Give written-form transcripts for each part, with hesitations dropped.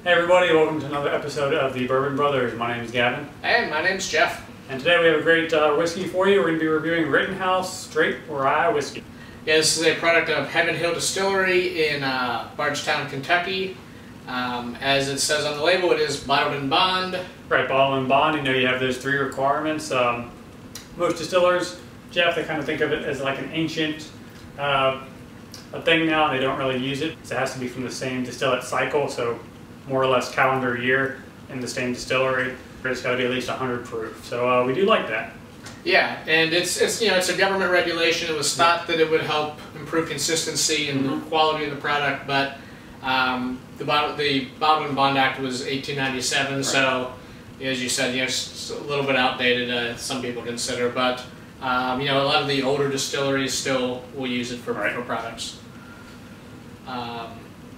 Hey everybody, welcome to another episode of the Bourbon Brothers. My name is Gavin. And my name's Jeff. And today we have a great whiskey for you. We're going to be reviewing Rittenhouse Straight Rye Whiskey. Yeah, this is a product of Heaven Hill Distillery in Bardstown, Kentucky. As it says on the label, it is bottled in bond. Right, bottled in bond. You know, you have those three requirements. Most distillers, Jeff, they kind of think of it as like an ancient a thing now. They don't really use it. So it has to be from the same distillate cycle, so more or less calendar year in the same distillery. It's got to be at least 100 proof. So we do like that. Yeah, and it's a government regulation. It was thought that it would help improve consistency and the quality of the product, but the Bottled in Bond Act was 1897, right. So as you said, it's a little bit outdated. Some people consider, but a lot of the older distilleries still will use it for products.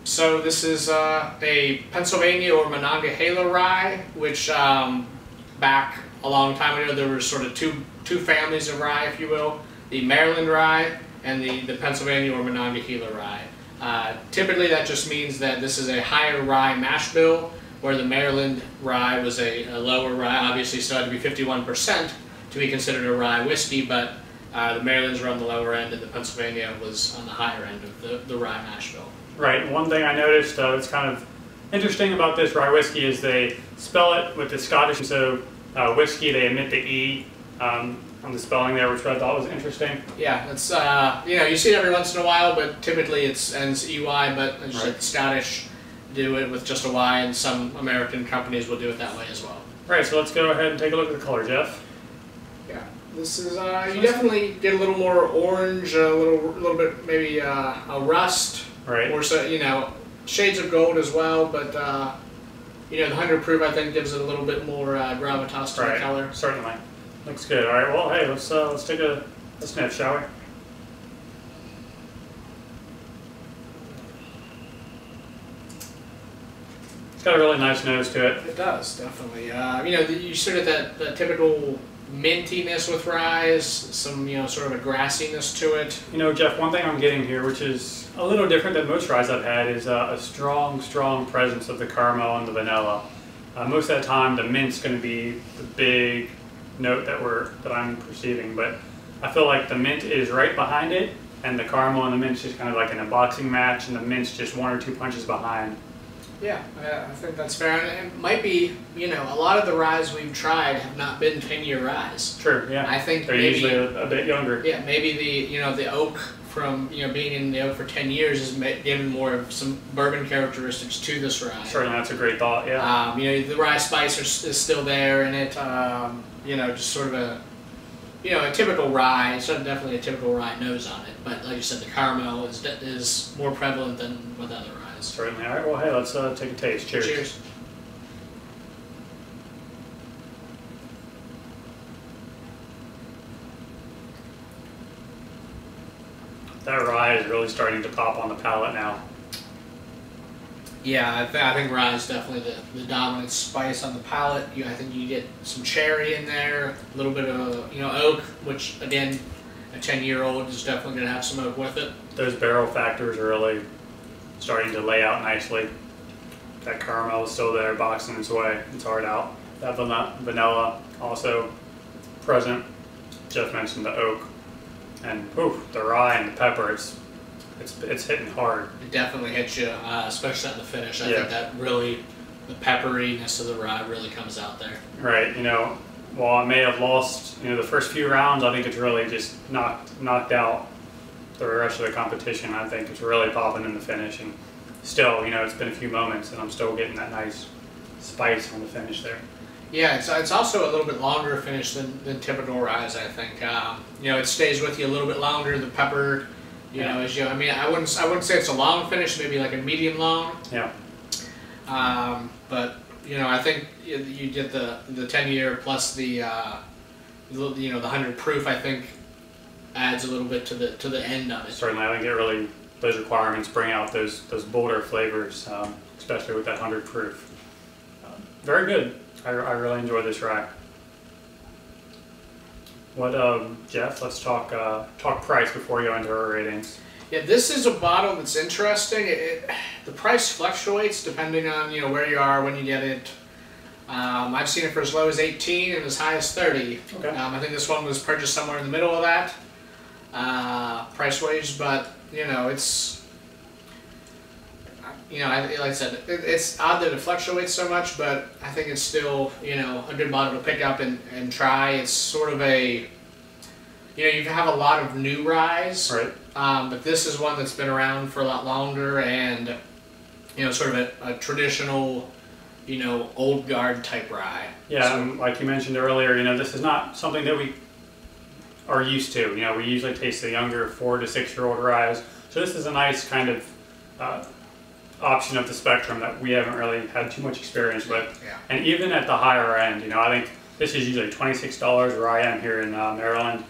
So this is a Pennsylvania or Monongahela rye, which back a long time ago there were sort of two families of rye, if you will, the Maryland rye and the Pennsylvania or Monongahela rye. Typically that just means that this is a higher rye mash bill, where the Maryland rye was a lower rye. Obviously still had to be 51% to be considered a rye whiskey, but the Maryland's were on the lower end and the Pennsylvania was on the higher end of the rye mash bill. Right. One thing I noticed that's kind of interesting about this rye whiskey is they spell it with the Scottish, so whiskey, they omit the E on the spelling there, which I thought was interesting. Yeah, it's you see it every once in a while, but typically it ends EY, but as you said, the Scottish do it with just a Y, and some American companies will do it that way as well. Right, so let's go ahead and take a look at the color, Jeff. Yeah, this is you definitely get a little more orange, a little bit maybe a rust, right? Or so shades of gold as well, but the 100 proof I think gives it a little bit more gravitas to the color. Certainly, looks good. All right, well, hey, let's take a sniff, shall we? It's got a really nice nose to it. It does, definitely. You sort of that typical mintiness with rye, some sort of a grassiness to it. Jeff, one thing I'm getting here, which is a little different than most ryes I've had, is a strong presence of the caramel and the vanilla. Most of the time, the mint's going to be the big note that I'm perceiving, but I feel like the mint is right behind it, and the caramel and the mint's just kind of like in a boxing match, and the mint's just one or two punches behind. Yeah, I think that's fair. And it might be, a lot of the ryes we've tried have not been 10-year ryes. True, yeah. I think they're maybe, usually a bit younger. Yeah, maybe the oak from, being in the oak for 10 years has given more of some bourbon characteristics to this rye. Certainly, that's a great thought, yeah. The rye spice is still there in it, just sort of a typical rye. It's definitely a typical rye nose on it, but like you said, the caramel is more prevalent than with other ryes. Certainly. All right, well, hey, let's take a taste. Cheers. Cheers. That rye is really starting to pop on the palate now. Yeah, I think rye is definitely the dominant spice on the palate. I think you get some cherry in there, a little bit of oak, which again, a 10-year-old is definitely going to have some oak with it. Those barrel factors are really starting to lay out nicely. That caramel is still there, boxing its way. It's hard out. That vanilla also present. Jeff mentioned the oak, and the rye and the pepper. It's hitting hard. It definitely hits you, especially at the finish. I think that really, the pepperiness of the rye really comes out there. Right. While I may have lost, the first few rounds, I think it's really just knocked out the rest of the competition. I think it's really popping in the finish, and still, it's been a few moments, and I'm still getting that nice spice on the finish there. Yeah, it's also a little bit longer finish than typical ryes. I think it stays with you a little bit longer. The pepper. I wouldn't say it's a long finish, maybe like a medium long. Yeah. But I think you get the 10-year plus the 100 proof. I think adds a little bit to the end of it. Certainly, I think those requirements bring out those bolder flavors, especially with that 100 proof. Very good. I really enjoy this rye. Jeff, let's talk price before we go into our ratings. Yeah, this is a bottle that's interesting. The price fluctuates depending on where you are when you get it. I've seen it for as low as 18 and as high as 30. Okay. I think this one was purchased somewhere in the middle of that price-wise, but it's like I said, it's odd that it fluctuates so much, but I think it's still a good bottle to pick up and try. It's sort of a you have a lot of new ryes, Right. But this is one that's been around for a lot longer and sort of a traditional old guard type rye. Yeah, So, like you mentioned earlier, this is not something that we are used to. We usually taste the younger 4 to 6 year old ryes. So this is a nice kind of option of the spectrum that we haven't really had too much experience with. Yeah. And even at the higher end, I think this is usually $26 where I am here in Maryland.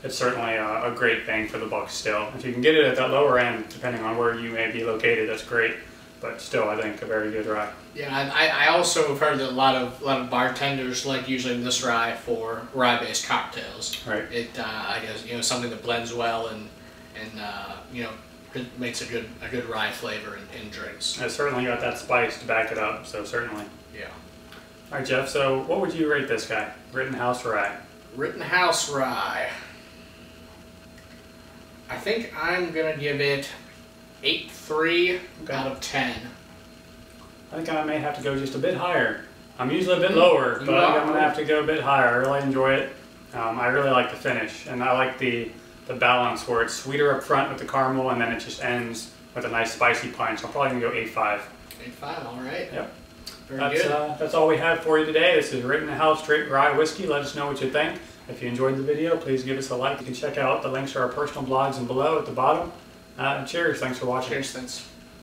It's certainly a great bang for the buck still. If you can get it at that lower end, depending on where you may be located, that's great. But still, I think a very good rye. Yeah, and I also have heard that a lot of bartenders like using this rye for rye-based cocktails. Right. I guess something that blends well and it makes a good rye flavor in drinks. It's certainly got that spice to back it up, so certainly. Yeah. All right, Jeff, so what would you rate this guy? Rittenhouse Rye. Rittenhouse Rye. I think I'm gonna give it 8.3 out of 10. I think I may have to go just a bit higher. I'm usually a bit lower, but I think I'm going to have to go a bit higher. I really enjoy it. I really like the finish, and I like the balance where it's sweeter up front with the caramel, and then it just ends with a nice spicy punch. I'm probably going to go 8.5. 8.5, all right. Yep. Very good. That's all we have for you today. This is Rittenhouse Straight Rye Whiskey. Let us know what you think. If you enjoyed the video, please give us a like. You can check out the links to our personal blogs and below at the bottom. Cheers. Thanks for watching. Cheers, thanks.